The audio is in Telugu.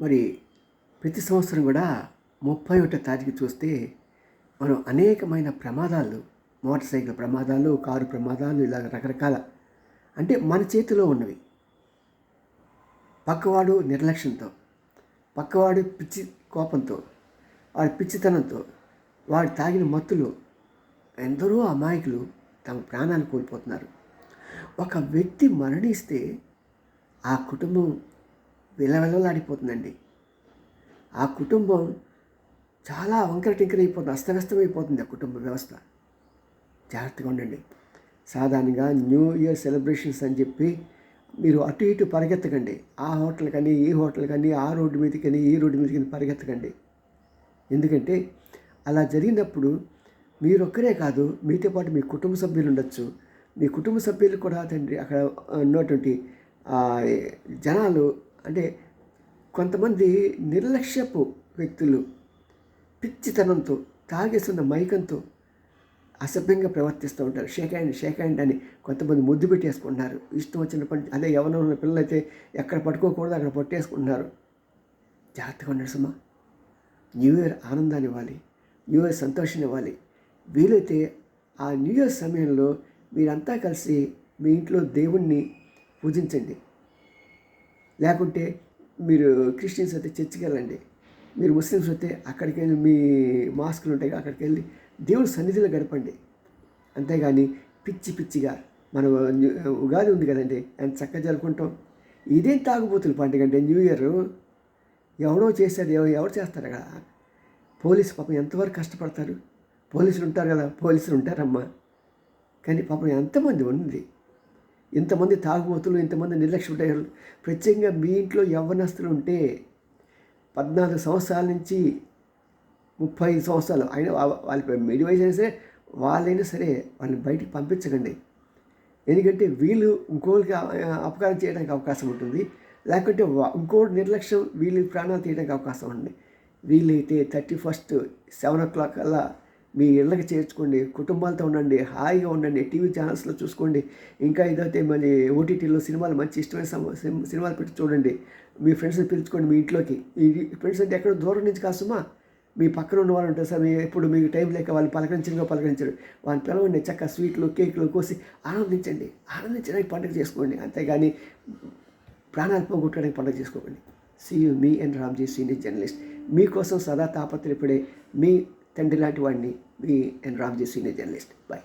మరి ప్రతి సంవత్సరం కూడా 31వ తారీఖు చూస్తే మనం అనేకమైన ప్రమాదాలు, మోటార్ సైకిల్ ప్రమాదాలు, కారు ప్రమాదాలు, ఇలాగ రకరకాల అంటే మన చేతిలో ఉన్నవి. పక్కవాడు నిర్లక్ష్యంతో, పక్కవాడు పిచ్చి కోపంతో, వాడి పిచ్చితనంతో, వాడు తాగిన మత్తులో ఎందరో అమాయకులు తమ ప్రాణాలు కోల్పోతున్నారు. ఒక వ్యక్తి మరణిస్తే ఆ కుటుంబం విలవిలలాడిపోతుందండి. ఆ కుటుంబం చాలా వంకర టింకర అయిపోతుంది, అస్తవ్యస్తమైపోతుంది ఆ కుటుంబ వ్యవస్థ. జాగ్రత్తగా ఉండండి. సాధారణంగా న్యూ ఇయర్ సెలబ్రేషన్స్ అని చెప్పి మీరు అటు ఇటు పరిగెత్తకండి. ఆ హోటల్ కానీ, ఈ హోటల్ కానీ, ఆ రోడ్డు మీదకని, ఈ రోడ్డు మీదకని పరిగెత్తకండి. ఎందుకంటే అలా జరిగినప్పుడు మీరొక్కరే కాదు, మీతో పాటు మీ కుటుంబ సభ్యులు ఉండొచ్చు. మీ కుటుంబ సభ్యులు కూడా తండ్రి అక్కడ ఉన్నటువంటి జనాలు అంటే కొంతమంది నిర్లక్ష్యపు వ్యక్తులు పిచ్చితనంతో, తాగేస్తున్న మైకంతో అసభ్యంగా ప్రవర్తిస్తూ ఉంటారు. షేక్ హ్యాండ్ అని కొంతమంది ముద్దు పెట్టేసుకుంటున్నారు. ఇష్టం వచ్చిన పని అదే ఎవరైనా ఉన్న పిల్లలైతే ఎక్కడ పట్టుకోకూడదు అక్కడ పట్టేసుకుంటున్నారు. జాగ్రత్తగా ఉండండి సుమా. న్యూ ఇయర్ ఆనందాన్ని ఇవ్వాలి, న్యూ ఇయర్ సంతోషాన్ని ఇవ్వాలి. వీలైతే ఆ న్యూ ఇయర్ సమయంలో మీరంతా కలిసి మీ ఇంట్లో దేవుణ్ణి పూజించండి. లేకుంటే మీరు క్రిస్టియన్స్ అయితే చర్చికి వెళ్ళండి, మీరు ముస్లిమ్స్ అయితే అక్కడికి వెళ్ళి మీ మాస్కులు ఉంటాయి అక్కడికి వెళ్ళి దేవుడి సన్నిధిలో గడపండి. అంతేగాని పిచ్చిగా మన ఉగాది ఉంది కదండి, ఎంత చక్కగా జరుపుకుంటాం. ఇదేం తాగుబోతులు పండుగ అంటే న్యూ ఇయర్ ఎవడో చేశారు, ఎవరు చేస్తారు కదా. పోలీసు పాపం ఎంతవరకు కష్టపడతారు. పోలీసులు ఉంటారు కదా, పోలీసులు ఉంటారమ్మా. కానీ పాపం ఎంతమంది ఉంది, ఇంతమంది తాగుబోతులు, ఇంతమంది నిర్లక్ష్యం. ప్రత్యేకంగా మీ ఇంట్లో యవ్వనస్తులు ఉంటే 14 సంవత్సరాల నుంచి 35 సంవత్సరాలు అయినా వాళ్ళ మిడి వయసు అయినా సరే వాళ్ళైనా సరే వాళ్ళని బయటికి పంపించకండి. ఎందుకంటే వీళ్ళు ఇంకోళ్ళకి అపకారం చేయడానికి అవకాశం ఉంటుంది. లేకుంటే ఇంకోటి నిర్లక్ష్యం వీళ్ళు ప్రాణాలు తీయడానికి అవకాశం ఉంది. వీలైతే 31st 7 o'clock అలా మీ ఇళ్ళకి చేర్చుకోండి, కుటుంబాలతో ఉండండి, హాయిగా ఉండండి, టీవీ ఛానల్స్లో చూసుకోండి. ఇంకా ఇదైతే మళ్ళీ ఓటీటీలో సినిమాలు మంచి ఇష్టమైన సినిమాలు పెట్టి చూడండి. మీ ఫ్రెండ్స్ని పిలుచుకోండి మీ ఇంట్లోకి. ఈ ఫ్రెండ్స్ అంటే ఎక్కడో దూరం నుంచి కాసుమా, మీ పక్కన ఉన్న వాళ్ళు ఉంటారు సార్, ఎప్పుడు మీకు టైం లేక వాళ్ళు పలకరించరు, వాళ్ళని పిలవండి. చక్కగా స్వీట్లు కేకులు కోసి ఆనందించడానికి పండుగ చేసుకోండి. అంతేగాని ప్రాణాలు పోగొట్టడానికి పండుగ చేసుకోకండి. సీ యూ, మీ అండ్ రామ్జీ, సీనియర్ జర్నలిస్ట్. మీకోసం సదా తాపత్రయపడే మీ తండ్రి లాంటి వాడిని, మీ అండ్ రామ్జీ, సీనియర్ జర్నలిస్ట్. బాయ్.